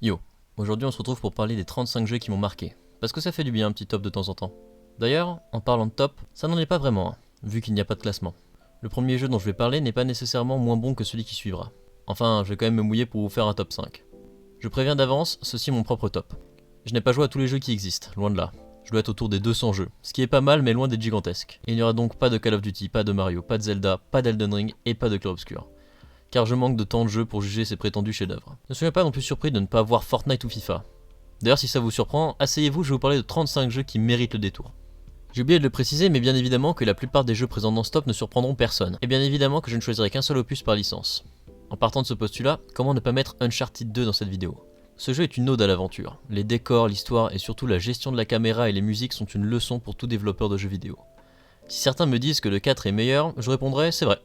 Yo, aujourd'hui on se retrouve pour parler des 35 jeux qui m'ont marqué, parce que ça fait du bien un petit top de temps en temps. D'ailleurs, en parlant de top, ça n'en est pas vraiment un, vu qu'il n'y a pas de classement. Le premier jeu dont je vais parler n'est pas nécessairement moins bon que celui qui suivra. Enfin, je vais quand même me mouiller pour vous faire un top 5. Je préviens d'avance, ceci est mon propre top. Je n'ai pas joué à tous les jeux qui existent, loin de là. Je dois être autour des 200 jeux, ce qui est pas mal mais loin d'être gigantesque. Il n'y aura donc pas de Call of Duty, pas de Mario, pas de Zelda, pas d'Elden Ring et pas de Clair Obscur. Car je manque de temps de jeu pour juger ces prétendus chefs-d'œuvre. Ne soyez pas non plus surpris de ne pas voir Fortnite ou FIFA. D'ailleurs, si ça vous surprend, asseyez-vous, je vais vous parler de 35 jeux qui méritent le détour. J'ai oublié de le préciser, mais bien évidemment que la plupart des jeux présents dans ce top ne surprendront personne, et bien évidemment que je ne choisirai qu'un seul opus par licence. En partant de ce postulat, comment ne pas mettre Uncharted 2 dans cette vidéo? Ce jeu est une ode à l'aventure. Les décors, l'histoire et surtout la gestion de la caméra et les musiques sont une leçon pour tout développeur de jeux vidéo. Si certains me disent que le 4 est meilleur, je répondrai c'est vrai.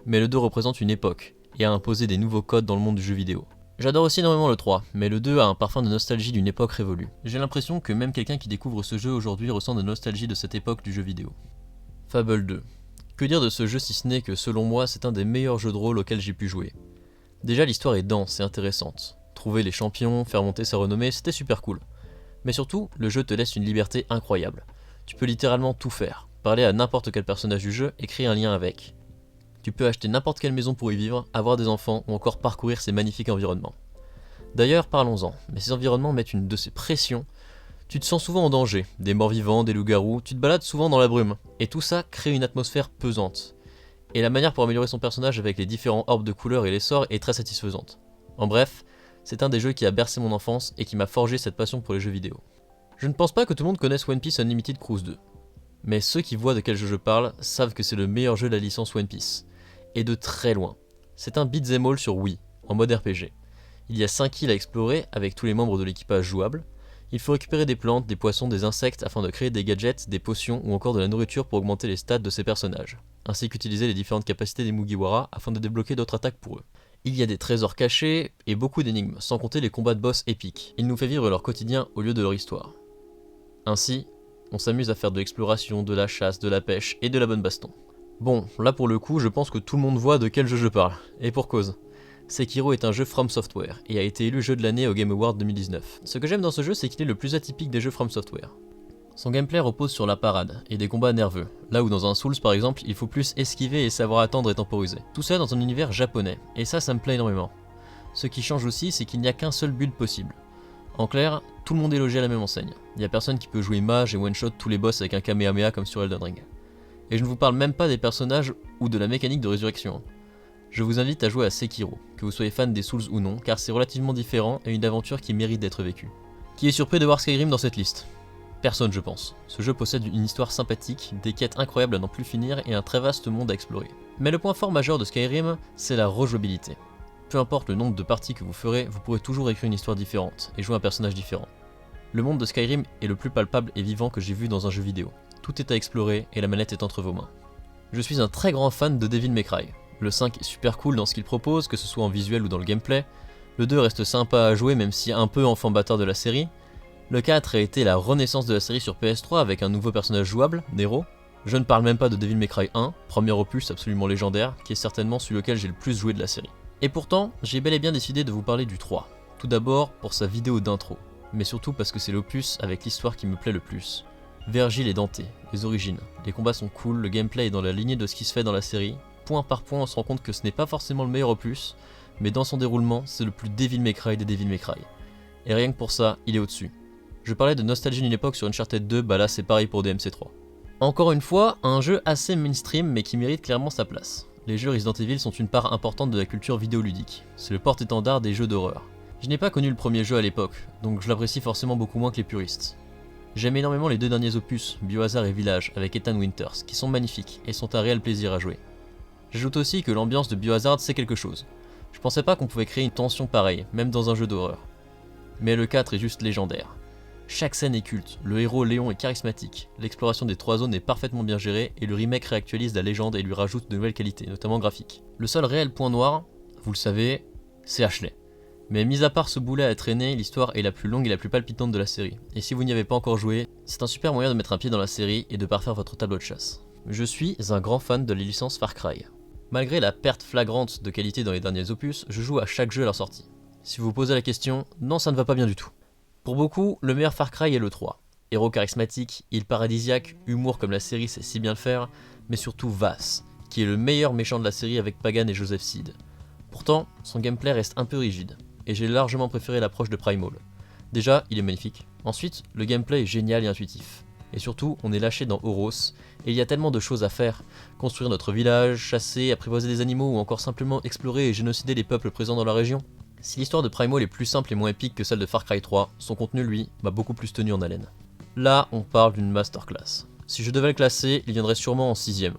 Mais le 2 représente une époque, et a imposé des nouveaux codes dans le monde du jeu vidéo. J'adore aussi énormément le 3, mais le 2 a un parfum de nostalgie d'une époque révolue. J'ai l'impression que même quelqu'un qui découvre ce jeu aujourd'hui ressent de nostalgie de cette époque du jeu vidéo. Fable 2. Que dire de ce jeu si ce n'est que selon moi c'est un des meilleurs jeux de rôle auxquels j'ai pu jouer. Déjà l'histoire est dense et intéressante. Trouver les champions, faire monter sa renommée, c'était super cool. Mais surtout, le jeu te laisse une liberté incroyable. Tu peux littéralement tout faire, parler à n'importe quel personnage du jeu et créer un lien avec. Tu peux acheter n'importe quelle maison pour y vivre, avoir des enfants ou encore parcourir ces magnifiques environnements. D'ailleurs, parlons-en, mais ces environnements mettent une de ces pressions. Tu te sens souvent en danger, des morts vivants, des loups-garous, tu te balades souvent dans la brume, et tout ça crée une atmosphère pesante. Et la manière pour améliorer son personnage avec les différents orbes de couleurs et les sorts est très satisfaisante. En bref, c'est un des jeux qui a bercé mon enfance et qui m'a forgé cette passion pour les jeux vidéo. Je ne pense pas que tout le monde connaisse One Piece Unlimited Cruise 2. Mais ceux qui voient de quel jeu je parle savent que c'est le meilleur jeu de la licence One Piece. Et de très loin. C'est un beat'em all sur Wii, en mode RPG. Il y a 5 îles à explorer avec tous les membres de l'équipage jouables. Il faut récupérer des plantes, des poissons, des insectes afin de créer des gadgets, des potions ou encore de la nourriture pour augmenter les stats de ces personnages, ainsi qu'utiliser les différentes capacités des Mugiwara afin de débloquer d'autres attaques pour eux. Il y a des trésors cachés et beaucoup d'énigmes, sans compter les combats de boss épiques. Il nous fait vivre leur quotidien au lieu de leur histoire. Ainsi, on s'amuse à faire de l'exploration, de la chasse, de la pêche et de la bonne baston. Bon, là pour le coup, je pense que tout le monde voit de quel jeu je parle, et pour cause. Sekiro est un jeu From Software, et a été élu jeu de l'année au Game Award 2019. Ce que j'aime dans ce jeu, c'est qu'il est le plus atypique des jeux From Software. Son gameplay repose sur la parade, et des combats nerveux, là où dans un Souls par exemple, il faut plus esquiver et savoir attendre et temporiser. Tout ça dans un univers japonais, et ça me plaît énormément. Ce qui change aussi, c'est qu'il n'y a qu'un seul build possible. En clair, tout le monde est logé à la même enseigne. Il n'y a personne qui peut jouer mage et one-shot tous les boss avec un Kamehameha comme sur Elden Ring. Et je ne vous parle même pas des personnages ou de la mécanique de résurrection. Je vous invite à jouer à Sekiro, que vous soyez fan des Souls ou non, car c'est relativement différent et une aventure qui mérite d'être vécue. Qui est surpris de voir Skyrim dans cette liste? Personne je pense. Ce jeu possède une histoire sympathique, des quêtes incroyables à n'en plus finir et un très vaste monde à explorer. Mais le point fort majeur de Skyrim, c'est la rejouabilité. Peu importe le nombre de parties que vous ferez, vous pourrez toujours écrire une histoire différente et jouer un personnage différent. Le monde de Skyrim est le plus palpable et vivant que j'ai vu dans un jeu vidéo. Tout est à explorer et la manette est entre vos mains. Je suis un très grand fan de Devil May Cry. Le 5 est super cool dans ce qu'il propose, que ce soit en visuel ou dans le gameplay. Le 2 reste sympa à jouer même si un peu enfant bâtard de la série. Le 4 a été la renaissance de la série sur PS3 avec un nouveau personnage jouable, Nero. Je ne parle même pas de Devil May Cry 1, premier opus absolument légendaire, qui est certainement celui auquel j'ai le plus joué de la série. Et pourtant, j'ai bel et bien décidé de vous parler du 3. Tout d'abord pour sa vidéo d'intro, mais surtout parce que c'est l'opus avec l'histoire qui me plaît le plus. Vergil et Dante, les origines. Les combats sont cool, le gameplay est dans la lignée de ce qui se fait dans la série. Point par point, on se rend compte que ce n'est pas forcément le meilleur opus, mais dans son déroulement, c'est le plus Devil May Cry des Devil May Cry. Et rien que pour ça, il est au-dessus. Je parlais de nostalgie d'une époque sur Uncharted 2, bah là c'est pareil pour DMC3. Encore une fois, un jeu assez mainstream mais qui mérite clairement sa place. Les jeux Resident Evil sont une part importante de la culture vidéoludique. C'est le porte-étendard des jeux d'horreur. Je n'ai pas connu le premier jeu à l'époque, donc je l'apprécie forcément beaucoup moins que les puristes. J'aime énormément les deux derniers opus, Biohazard et Village, avec Ethan Winters, qui sont magnifiques et sont un réel plaisir à jouer. J'ajoute aussi que l'ambiance de Biohazard c'est quelque chose. Je pensais pas qu'on pouvait créer une tension pareille, même dans un jeu d'horreur. Mais le 4 est juste légendaire. Chaque scène est culte, le héros Léon est charismatique, l'exploration des 3 zones est parfaitement bien gérée et le remake réactualise la légende et lui rajoute de nouvelles qualités, notamment graphiques. Le seul réel point noir, vous le savez, c'est Ashley. Mais mis à part ce boulet à traîner, l'histoire est la plus longue et la plus palpitante de la série. Et si vous n'y avez pas encore joué, c'est un super moyen de mettre un pied dans la série et de parfaire votre tableau de chasse. Je suis un grand fan de la licence Far Cry. Malgré la perte flagrante de qualité dans les derniers opus, je joue à chaque jeu à leur sortie. Si vous vous posez la question, non ça ne va pas bien du tout. Pour beaucoup, le meilleur Far Cry est le 3. Héros charismatique, île paradisiaque, humour comme la série sait si bien le faire, mais surtout Vaas, qui est le meilleur méchant de la série avec Pagan et Joseph Seed. Pourtant, son gameplay reste un peu rigide, et j'ai largement préféré l'approche de Primal. Déjà, il est magnifique. Ensuite, le gameplay est génial et intuitif. Et surtout, on est lâché dans Oros, et il y a tellement de choses à faire. Construire notre village, chasser, apprivoiser des animaux, ou encore simplement explorer et génocider les peuples présents dans la région. Si l'histoire de Primal est plus simple et moins épique que celle de Far Cry 3, son contenu, lui, m'a beaucoup plus tenu en haleine. Là, on parle d'une masterclass. Si je devais le classer, il viendrait sûrement en 6ème.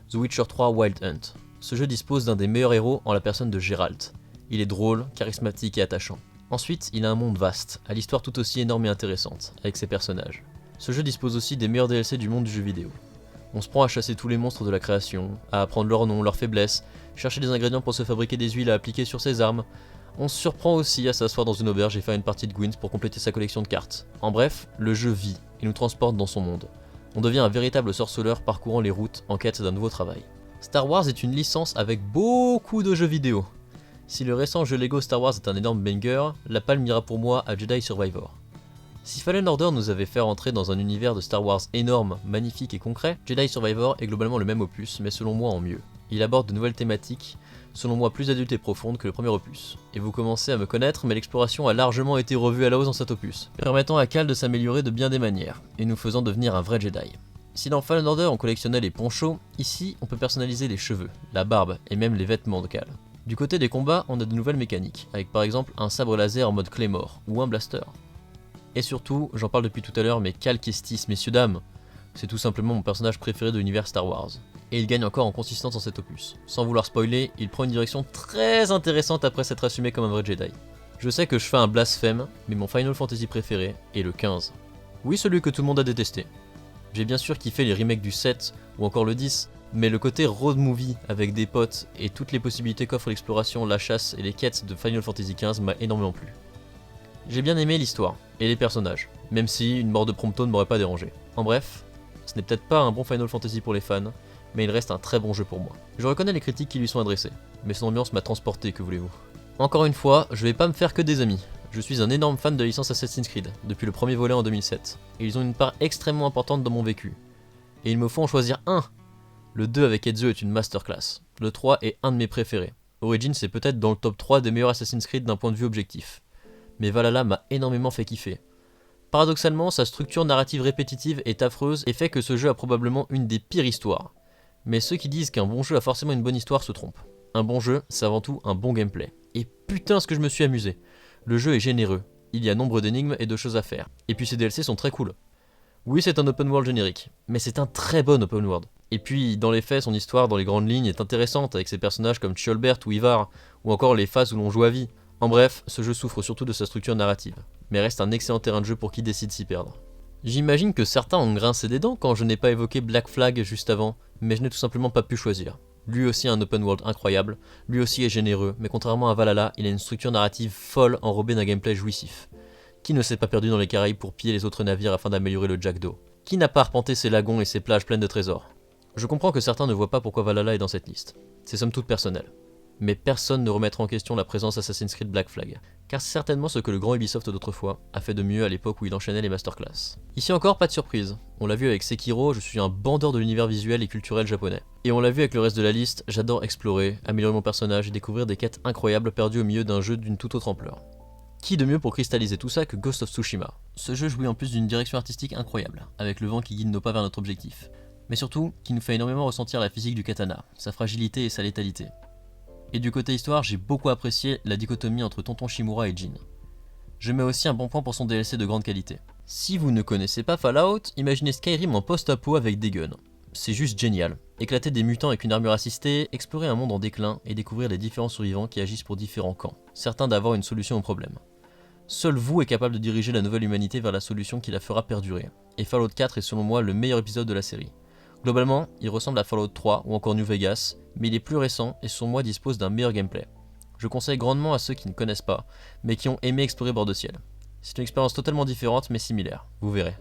The Witcher 3 Wild Hunt. Ce jeu dispose d'un des meilleurs héros en la personne de Geralt. Il est drôle, charismatique et attachant. Ensuite, il a un monde vaste, à l'histoire tout aussi énorme et intéressante, avec ses personnages. Ce jeu dispose aussi des meilleurs DLC du monde du jeu vidéo. On se prend à chasser tous les monstres de la création, à apprendre leurs noms, leurs faiblesses, chercher des ingrédients pour se fabriquer des huiles à appliquer sur ses armes. On se surprend aussi à s'asseoir dans une auberge et faire une partie de Gwent pour compléter sa collection de cartes. En bref, le jeu vit et nous transporte dans son monde. On devient un véritable sorceleur parcourant les routes en quête d'un nouveau travail. Star Wars est une licence avec beaucoup de jeux vidéo. Si le récent jeu Lego Star Wars est un énorme banger, la palme ira pour moi à Jedi Survivor. Si Fallen Order nous avait fait rentrer dans un univers de Star Wars énorme, magnifique et concret, Jedi Survivor est globalement le même opus, mais selon moi en mieux. Il aborde de nouvelles thématiques, selon moi plus adultes et profondes que le premier opus. Et vous commencez à me connaître, mais l'exploration a largement été revue à la hausse dans cet opus, permettant à Cal de s'améliorer de bien des manières, et nous faisant devenir un vrai Jedi. Si dans Fallen Order on collectionnait les ponchos, ici on peut personnaliser les cheveux, la barbe et même les vêtements de Cal. Du côté des combats, on a de nouvelles mécaniques, avec par exemple un sabre laser en mode Claymore, ou un blaster. Et surtout, j'en parle depuis tout à l'heure, mais Cal Kestis, messieurs dames, c'est tout simplement mon personnage préféré de l'univers Star Wars. Et il gagne encore en consistance dans cet opus. Sans vouloir spoiler, il prend une direction très intéressante après s'être assumé comme un vrai Jedi. Je sais que je fais un blasphème, mais mon Final Fantasy préféré est le 15. Oui, celui que tout le monde a détesté. J'ai bien sûr kiffé les remakes du 7 ou encore le 10, mais le côté road movie avec des potes et toutes les possibilités qu'offre l'exploration, la chasse et les quêtes de Final Fantasy XV m'a énormément plu. J'ai bien aimé l'histoire et les personnages, même si une mort de Prompto ne m'aurait pas dérangé. En bref, ce n'est peut-être pas un bon Final Fantasy pour les fans, mais il reste un très bon jeu pour moi. Je reconnais les critiques qui lui sont adressées, mais son ambiance m'a transporté, que voulez-vous. Encore une fois, je vais pas me faire que des amis. Je suis un énorme fan de la licence Assassin's Creed, depuis le premier volet en 2007, et ils ont une part extrêmement importante dans mon vécu. Et il me faut en choisir un. Le 2 avec Ezio est une masterclass, le 3 est un de mes préférés. Origins est peut-être dans le top 3 des meilleurs Assassin's Creed d'un point de vue objectif. Mais Valhalla m'a énormément fait kiffer. Paradoxalement, sa structure narrative répétitive est affreuse et fait que ce jeu a probablement une des pires histoires. Mais ceux qui disent qu'un bon jeu a forcément une bonne histoire se trompent. Un bon jeu, c'est avant tout un bon gameplay. Et putain ce que je me suis amusé. Le jeu est généreux, il y a nombre d'énigmes et de choses à faire. Et puis ces DLC sont très cool. Oui, c'est un open world générique, mais c'est un très bon open world. Et puis, dans les faits, son histoire dans les grandes lignes est intéressante avec ses personnages comme Tjolbert ou Ivar, ou encore les phases où l'on joue à vie. En bref, ce jeu souffre surtout de sa structure narrative, mais reste un excellent terrain de jeu pour qui décide s'y perdre. J'imagine que certains ont grincé des dents quand je n'ai pas évoqué Black Flag juste avant, mais je n'ai tout simplement pas pu choisir. Lui aussi a un open world incroyable, lui aussi est généreux, mais contrairement à Valhalla, il a une structure narrative folle enrobée d'un gameplay jouissif. Qui ne s'est pas perdu dans les Caraïbes pour piller les autres navires afin d'améliorer le Jack d'eau? Qui n'a pas arpenté ses lagons et ses plages pleines de trésors? Je comprends que certains ne voient pas pourquoi Valhalla est dans cette liste. C'est somme toute personnel. Mais personne ne remettra en question la présence Assassin's Creed Black Flag, car c'est certainement ce que le grand Ubisoft d'autrefois a fait de mieux à l'époque où il enchaînait les masterclass. Ici encore, pas de surprise. On l'a vu avec Sekiro, je suis un bandeur de l'univers visuel et culturel japonais. Et on l'a vu avec le reste de la liste, j'adore explorer, améliorer mon personnage et découvrir des quêtes incroyables perdues au milieu d'un jeu d'une toute autre ampleur. Qui de mieux pour cristalliser tout ça que Ghost of Tsushima? Ce jeu jouit en plus d'une direction artistique incroyable, avec le vent qui guide nos pas vers notre objectif. Mais surtout, qui nous fait énormément ressentir la physique du katana, sa fragilité et sa létalité. Et du côté histoire, j'ai beaucoup apprécié la dichotomie entre Tonton Shimura et Jin. Je mets aussi un bon point pour son DLC de grande qualité. Si vous ne connaissez pas Fallout, imaginez Skyrim en post-apo avec des guns. C'est juste génial. Éclater des mutants avec une armure assistée, explorer un monde en déclin et découvrir les différents survivants qui agissent pour différents camps, certains d'avoir une solution au problème. Seul vous est capable de diriger la nouvelle humanité vers la solution qui la fera perdurer. Et Fallout 4 est selon moi le meilleur épisode de la série. Globalement, il ressemble à Fallout 3 ou encore New Vegas, mais il est plus récent et selon moi dispose d'un meilleur gameplay. Je conseille grandement à ceux qui ne connaissent pas, mais qui ont aimé explorer Bord de Ciel. C'est une expérience totalement différente mais similaire, vous verrez.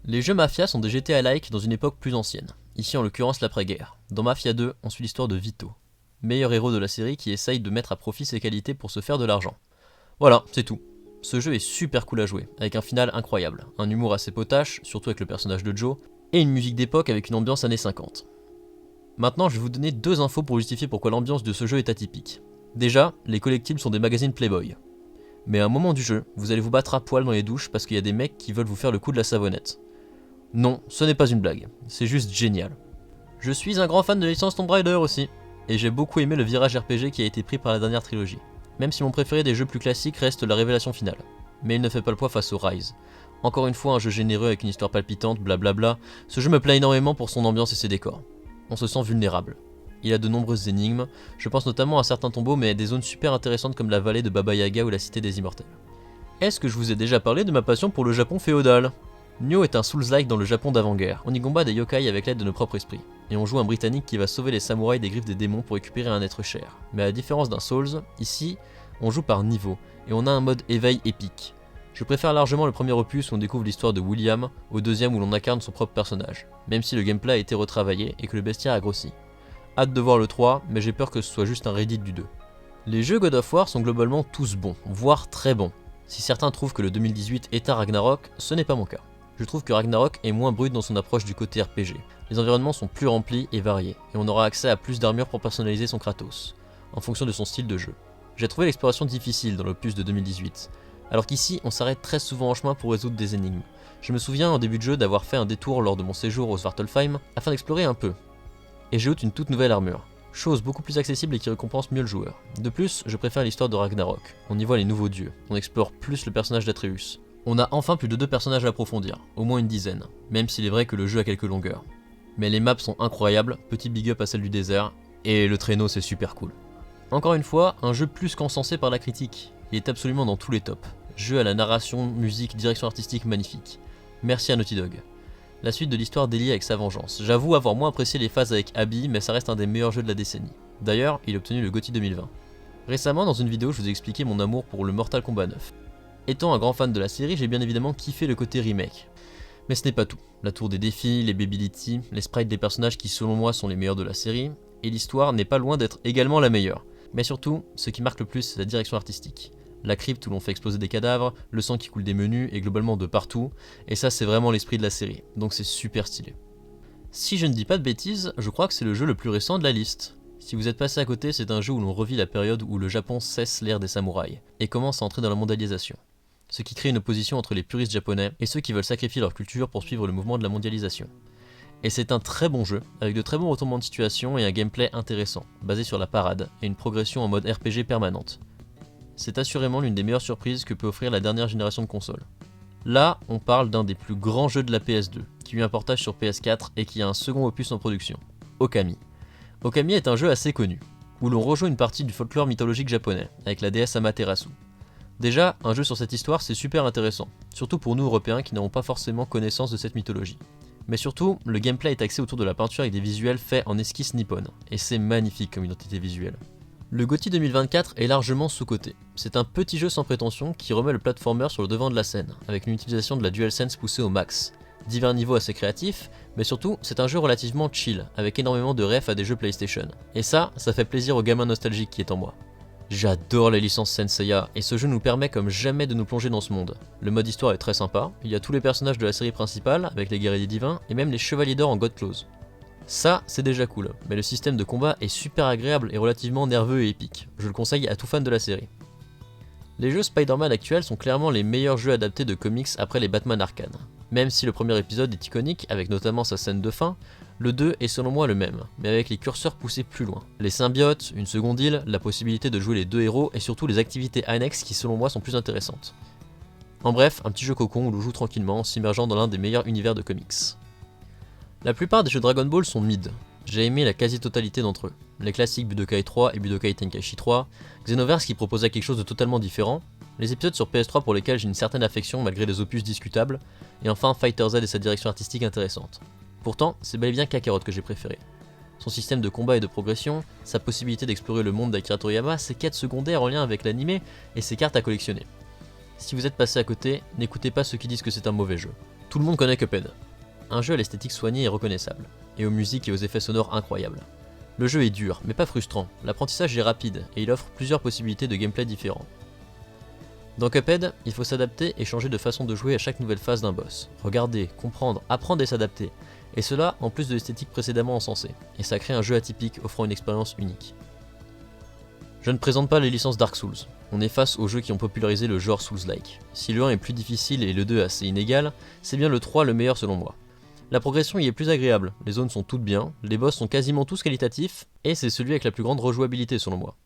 Les jeux Mafia sont des GTA-like dans une époque plus ancienne, ici en l'occurrence l'après-guerre. Dans Mafia 2, on suit l'histoire de Vito, meilleur héros de la série qui essaye de mettre à profit ses qualités pour se faire de l'argent. Voilà, c'est tout. Ce jeu est super cool à jouer, avec un final incroyable, un humour assez potache, surtout avec le personnage de Joe, et une musique d'époque avec une ambiance années 50. Maintenant, je vais vous donner 2 infos pour justifier pourquoi l'ambiance de ce jeu est atypique. Déjà, les collectibles sont des magazines Playboy. Mais à un moment du jeu, vous allez vous battre à poil dans les douches parce qu'il y a des mecs qui veulent vous faire le coup de la savonnette. Non, ce n'est pas une blague, c'est juste génial. Je suis un grand fan de la licence Tomb Raider aussi, et j'ai beaucoup aimé le virage RPG qui a été pris par la dernière trilogie. Même si mon préféré des jeux plus classiques reste la révélation finale. Mais il ne fait pas le poids face au Rise. Encore une fois un jeu généreux avec une histoire palpitante, blablabla, ce jeu me plaît énormément pour son ambiance et ses décors. On se sent vulnérable. Il a de nombreuses énigmes, je pense notamment à certains tombeaux mais à des zones super intéressantes comme la vallée de Baba Yaga ou la cité des immortels. Est-ce que je vous ai déjà parlé de ma passion pour le Japon féodal? Nioh est un Souls-like dans le Japon d'avant-guerre. On y combat des yokai avec l'aide de nos propres esprits. Et on joue un britannique qui va sauver les samouraïs des griffes des démons pour récupérer un être cher. Mais à la différence d'un Souls, ici, on joue par niveau, et on a un mode éveil épique. Je préfère largement le premier opus où on découvre l'histoire de William, au deuxième où l'on incarne son propre personnage, même si le gameplay a été retravaillé et que le bestiaire a grossi. Hâte de voir le 3, mais j'ai peur que ce soit juste un Reddit du 2. Les jeux God of War sont globalement tous bons, voire très bons. Si certains trouvent que le 2018 est un Ragnarok, ce n'est pas mon cas. Je trouve que Ragnarok est moins brut dans son approche du côté RPG. Les environnements sont plus remplis et variés, et on aura accès à plus d'armure pour personnaliser son Kratos, en fonction de son style de jeu. J'ai trouvé l'exploration difficile dans l'opus de 2018, alors qu'ici on s'arrête très souvent en chemin pour résoudre des énigmes. Je me souviens en début de jeu d'avoir fait un détour lors de mon séjour au Svartalfheim afin d'explorer un peu, et j'ai eu une toute nouvelle armure, chose beaucoup plus accessible et qui récompense mieux le joueur. De plus, je préfère l'histoire de Ragnarok, on y voit les nouveaux dieux, on explore plus le personnage d'Atreus. On a enfin plus de 2 personnages à approfondir, au moins une dizaine, même s'il est vrai que le jeu a quelques longueurs. Mais les maps sont incroyables, petit big up à celle du désert, et le traîneau c'est super cool. Encore une fois, un jeu plus qu'encensé par la critique, il est absolument dans tous les tops. Jeu à la narration, musique, direction artistique magnifique. Merci à Naughty Dog. La suite de l'histoire délie avec sa vengeance. J'avoue avoir moins apprécié les phases avec Abby, mais ça reste un des meilleurs jeux de la décennie. D'ailleurs, il a obtenu le GOTY 2020. Récemment, dans une vidéo, je vous ai expliqué mon amour pour le Mortal Kombat 9. Étant un grand fan de la série, j'ai bien évidemment kiffé le côté remake. Mais ce n'est pas tout. La tour des défis, les Babylitti, les sprites des personnages qui selon moi sont les meilleurs de la série, et l'histoire n'est pas loin d'être également la meilleure. Mais surtout, ce qui marque le plus, c'est la direction artistique. La crypte où l'on fait exploser des cadavres, le sang qui coule des menus et globalement de partout, et ça c'est vraiment l'esprit de la série, donc c'est super stylé. Si je ne dis pas de bêtises, je crois que c'est le jeu le plus récent de la liste. Si vous êtes passé à côté, c'est un jeu où l'on revit la période où le Japon cesse l'ère des samouraïs, et commence à entrer dans la mondialisation. Ce qui crée une opposition entre les puristes japonais et ceux qui veulent sacrifier leur culture pour suivre le mouvement de la mondialisation. Et c'est un très bon jeu, avec de très bons retournements de situation et un gameplay intéressant, basé sur la parade, et une progression en mode RPG permanente. C'est assurément l'une des meilleures surprises que peut offrir la dernière génération de consoles. Là, on parle d'un des plus grands jeux de la PS2, qui eut un portage sur PS4 et qui a un second opus en production, Okami. Okami est un jeu assez connu, où l'on rejoue une partie du folklore mythologique japonais, avec la déesse Amaterasu. Déjà, un jeu sur cette histoire c'est super intéressant, surtout pour nous européens qui n'avons pas forcément connaissance de cette mythologie. Mais surtout, le gameplay est axé autour de la peinture avec des visuels faits en esquisse nippone, et c'est magnifique comme identité visuelle. Le GOTY 2024 est largement sous-coté. C'est un petit jeu sans prétention qui remet le platformer sur le devant de la scène, avec une utilisation de la DualSense poussée au max. Divers niveaux assez créatifs, mais surtout, c'est un jeu relativement chill, avec énormément de refs à des jeux PlayStation. Et ça fait plaisir au gamin nostalgique qui est en moi. J'adore les licences Senseiya, et ce jeu nous permet comme jamais de nous plonger dans ce monde. Le mode histoire est très sympa, il y a tous les personnages de la série principale, avec les guerriers divins, et même les chevaliers d'or en God Clause. Ça, c'est déjà cool, mais le système de combat est super agréable et relativement nerveux et épique. Je le conseille à tout fan de la série. Les jeux Spider-Man actuels sont clairement les meilleurs jeux adaptés de comics après les Batman Arkham. Même si le premier épisode est iconique, avec notamment sa scène de fin, le 2 est selon moi le même, mais avec les curseurs poussés plus loin. Les symbiotes, une seconde île, la possibilité de jouer les deux héros et surtout les activités annexes qui selon moi sont plus intéressantes. En bref, un petit jeu cocon où l'on joue tranquillement en s'immergeant dans l'un des meilleurs univers de comics. La plupart des jeux Dragon Ball sont mid. J'ai aimé la quasi-totalité d'entre eux. Les classiques Budokai 3 et Budokai Tenkaichi 3, Xenoverse qui proposait quelque chose de totalement différent, les épisodes sur PS3 pour lesquels j'ai une certaine affection malgré des opus discutables, et enfin Fighter Z et sa direction artistique intéressante. Pourtant, c'est bel et bien Kakarot que j'ai préféré. Son système de combat et de progression, sa possibilité d'explorer le monde d'Akira Toriyama, ses quêtes secondaires en lien avec l'anime et ses cartes à collectionner. Si vous êtes passé à côté, n'écoutez pas ceux qui disent que c'est un mauvais jeu. Tout le monde connaît Cuphead. Un jeu à l'esthétique soignée et reconnaissable, et aux musiques et aux effets sonores incroyables. Le jeu est dur, mais pas frustrant, l'apprentissage est rapide, et il offre plusieurs possibilités de gameplay différents. Dans Cuphead, il faut s'adapter et changer de façon de jouer à chaque nouvelle phase d'un boss. Regarder, comprendre, apprendre et s'adapter. Et cela en plus de l'esthétique précédemment encensée. Et ça crée un jeu atypique offrant une expérience unique. Je ne présente pas les licences Dark Souls. On est face aux jeux qui ont popularisé le genre Souls-like. Si le 1 est plus difficile et le 2 assez inégal, c'est bien le 3 le meilleur selon moi. La progression y est plus agréable, les zones sont toutes bien, les boss sont quasiment tous qualitatifs, et c'est celui avec la plus grande rejouabilité selon moi.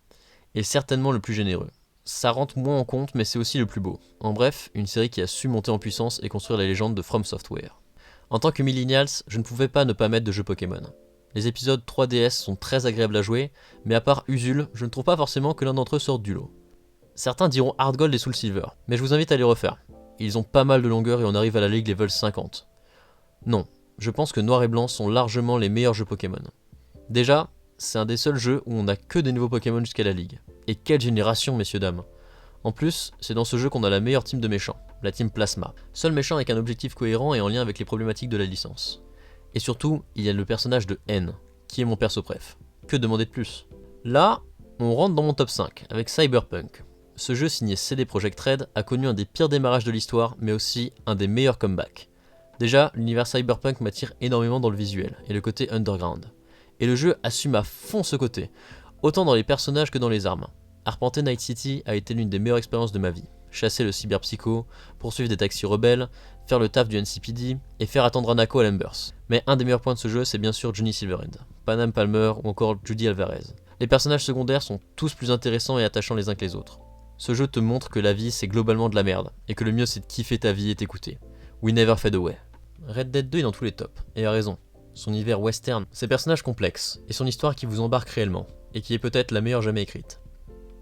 Et certainement le plus généreux. Ça rentre moins en compte, mais c'est aussi le plus beau. En bref, une série qui a su monter en puissance et construire la légende de From Software. En tant que millennials, je ne pouvais pas ne pas mettre de jeux Pokémon. Les épisodes 3DS sont très agréables à jouer, mais à part Usul, je ne trouve pas forcément que l'un d'entre eux sorte du lot. Certains diront Hard Gold et Soul Silver, mais je vous invite à les refaire. Ils ont pas mal de longueur et on arrive à la ligue level 50. Non, je pense que Noir et Blanc sont largement les meilleurs jeux Pokémon. Déjà, c'est un des seuls jeux où on n'a que des nouveaux Pokémon jusqu'à la ligue. Et quelle génération, messieurs dames. En plus, c'est dans ce jeu qu'on a la meilleure team de méchants, la team Plasma. Seul méchant avec un objectif cohérent et en lien avec les problématiques de la licence. Et surtout, il y a le personnage de N, qui est mon perso préf. Que demander de plus? Là, on rentre dans mon top 5, avec Cyberpunk. Ce jeu signé CD Projekt Red a connu un des pires démarrages de l'histoire, mais aussi un des meilleurs comebacks. Déjà, l'univers Cyberpunk m'attire énormément dans le visuel, et le côté underground. Et le jeu assume à fond ce côté, autant dans les personnages que dans les armes. Arpenter Night City a été l'une des meilleures expériences de ma vie. Chasser le cyberpsycho, poursuivre des taxis rebelles, faire le taf du NCPD et faire attendre Hanako à l'Embers. Mais un des meilleurs points de ce jeu, c'est bien sûr Johnny Silverhand, Panam Palmer ou encore Judy Alvarez. Les personnages secondaires sont tous plus intéressants et attachants les uns que les autres. Ce jeu te montre que la vie c'est globalement de la merde, et que le mieux c'est de kiffer ta vie et t'écouter. We never fade away. Red Dead 2 est dans tous les tops, et a raison. Son univers western, ses personnages complexes, et son histoire qui vous embarque réellement, et qui est peut-être la meilleure jamais écrite.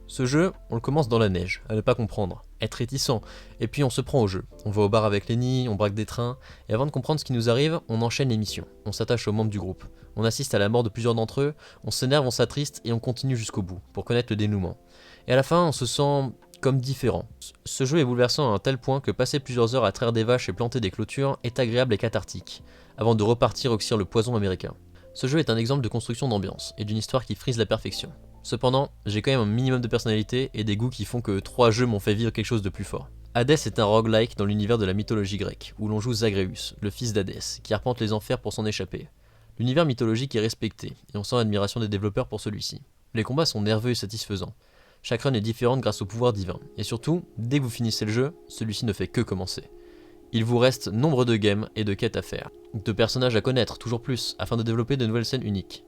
Ce jeu, on le commence dans la neige, à ne pas comprendre, être réticent, et puis on se prend au jeu. On va au bar avec Lenny, on braque des trains, et avant de comprendre ce qui nous arrive, on enchaîne les missions. On s'attache aux membres du groupe. On assiste à la mort de plusieurs d'entre eux, on s'énerve, on s'attriste, et on continue jusqu'au bout, pour connaître le dénouement. Et à la fin, on se sent comme différent. Ce jeu est bouleversant à un tel point que passer plusieurs heures à traire des vaches et planter des clôtures est agréable et cathartique, avant de repartir oxyre le poison américain. Ce jeu est un exemple de construction d'ambiance, et d'une histoire qui frise la perfection. Cependant, j'ai quand même un minimum de personnalité et des goûts qui font que 3 jeux m'ont fait vivre quelque chose de plus fort. Hades est un roguelike dans l'univers de la mythologie grecque, où l'on joue Zagreus, le fils d'Hadès, qui arpente les enfers pour s'en échapper. L'univers mythologique est respecté, et on sent l'admiration des développeurs pour celui-ci. Les combats sont nerveux et satisfaisants. Chaque run est différente grâce au pouvoir divin, et surtout, dès que vous finissez le jeu, celui-ci ne fait que commencer. Il vous reste nombre de games et de quêtes à faire, de personnages à connaître, toujours plus, afin de développer de nouvelles scènes uniques.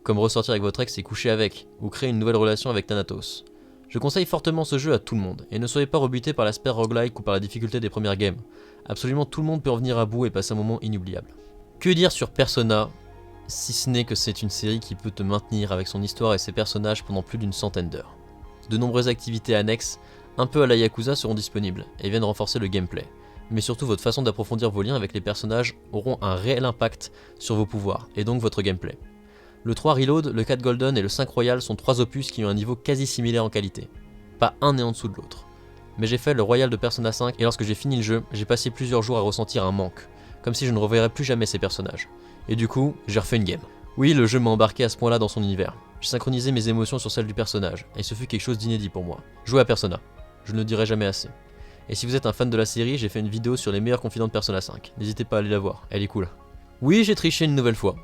Comme ressortir avec votre ex et coucher avec, ou créer une nouvelle relation avec Thanatos. Je conseille fortement ce jeu à tout le monde, et ne soyez pas rebuté par l'aspect roguelike ou par la difficulté des premières games. Absolument tout le monde peut en venir à bout et passer un moment inoubliable. Que dire sur Persona, si ce n'est que c'est une série qui peut te maintenir avec son histoire et ses personnages pendant plus d'une centaine d'heures. De nombreuses activités annexes, un peu à la Yakuza, seront disponibles, et viennent renforcer le gameplay. Mais surtout votre façon d'approfondir vos liens avec les personnages auront un réel impact sur vos pouvoirs, et donc votre gameplay. Le 3 Reload, le 4 Golden et le 5 Royal sont 3 opus qui ont un niveau quasi similaire en qualité. Pas un est en dessous de l'autre. Mais j'ai fait le Royal de Persona 5 et lorsque j'ai fini le jeu, j'ai passé plusieurs jours à ressentir un manque, comme si je ne reverrais plus jamais ces personnages. Et du coup, j'ai refait une game. Oui, le jeu m'a embarqué à ce point-là dans son univers. J'ai synchronisé mes émotions sur celles du personnage, et ce fut quelque chose d'inédit pour moi. Jouez à Persona, je ne le dirai jamais assez. Et si vous êtes un fan de la série, j'ai fait une vidéo sur les meilleurs confidents de Persona 5. N'hésitez pas à aller la voir, elle est cool. Oui, j'ai triché une nouvelle fois.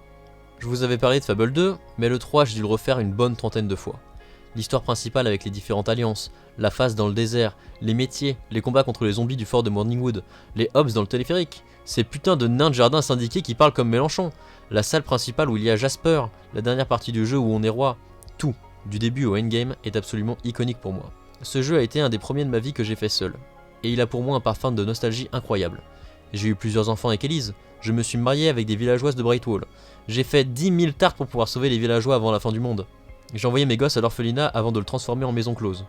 Je vous avais parlé de Fable 2, mais le 3 j'ai dû le refaire une bonne trentaine de fois. L'histoire principale avec les différentes alliances, la phase dans le désert, les métiers, les combats contre les zombies du fort de Morningwood, les hobbs dans le téléphérique, ces putains de nains de jardin syndiqués qui parlent comme Mélenchon, la salle principale où il y a Jasper, la dernière partie du jeu où on est roi, tout, du début au endgame, est absolument iconique pour moi. Ce jeu a été un des premiers de ma vie que j'ai fait seul, et il a pour moi un parfum de nostalgie incroyable. J'ai eu plusieurs enfants avec Elise, je me suis marié avec des villageoises de Brightwall, j'ai fait 10 000 tartes pour pouvoir sauver les villageois avant la fin du monde. J'ai envoyé mes gosses à l'orphelinat avant de le transformer en maison close.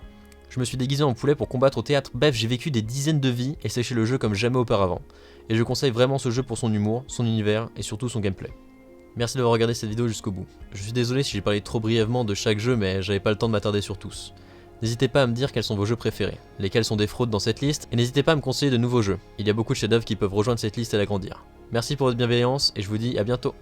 Je me suis déguisé en poulet pour combattre au théâtre, bref j'ai vécu des dizaines de vies et séché le jeu comme jamais auparavant. Et je conseille vraiment ce jeu pour son humour, son univers et surtout son gameplay. Merci d'avoir regardé cette vidéo jusqu'au bout. Je suis désolé si j'ai parlé trop brièvement de chaque jeu mais j'avais pas le temps de m'attarder sur tous. N'hésitez pas à me dire quels sont vos jeux préférés, lesquels sont des fraudes dans cette liste, et n'hésitez pas à me conseiller de nouveaux jeux. Il y a beaucoup de chefs-d'œuvre qui peuvent rejoindre cette liste et l'agrandir. Merci pour votre bienveillance et je vous dis à bientôt.